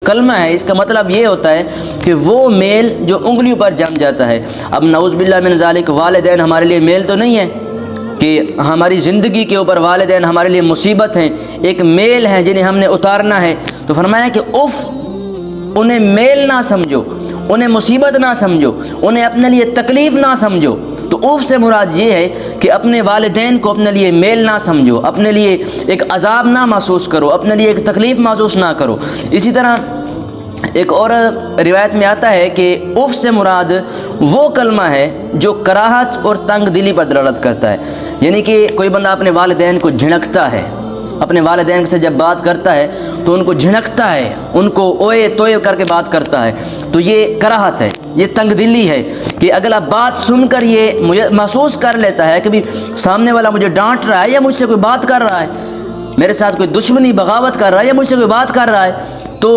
کلمہ ہے اس کا مطلب یہ ہوتا ہے کہ وہ میل جو انگلیوں پر جم جاتا ہے۔ اب نعوذ باللہ من ذالک والدین ہمارے لیے میل تو نہیں ہے کہ ہماری زندگی کے اوپر والدین ہمارے لیے مصیبت ہیں، ایک میل ہیں جنہیں ہم نے اتارنا ہے۔ تو فرمایا کہ اف، انہیں میل نہ سمجھو، انہیں مصیبت نہ سمجھو، انہیں اپنے لیے تکلیف نہ سمجھو۔ تو اف سے مراد یہ ہے کہ اپنے والدین کو اپنے لیے میل نہ سمجھو، اپنے لیے ایک عذاب نہ محسوس کرو، اپنے لیے ایک تکلیف محسوس نہ کرو۔ اسی طرح ایک اور روایت میں آتا ہے کہ اف سے مراد وہ کلمہ ہے جو کراہت اور تنگ دلی پر دلالت کرتا ہے، یعنی کہ کوئی بندہ اپنے والدین کو جھنکتا ہے، اپنے والدین سے جب بات کرتا ہے تو ان کو جھنکتا ہے، ان کو اوئے توئے کر کے بات کرتا ہے، تو یہ کراہت ہے، یہ تنگ دلی ہے کہ اگلا بات سن کر یہ مجھے محسوس کر لیتا ہے کہ بھی سامنے والا مجھے ڈانٹ رہا ہے یا مجھ سے کوئی بات کر رہا ہے، میرے ساتھ کوئی دشمنی بغاوت کر رہا ہے یا مجھ سے کوئی بات کر رہا ہے۔ تو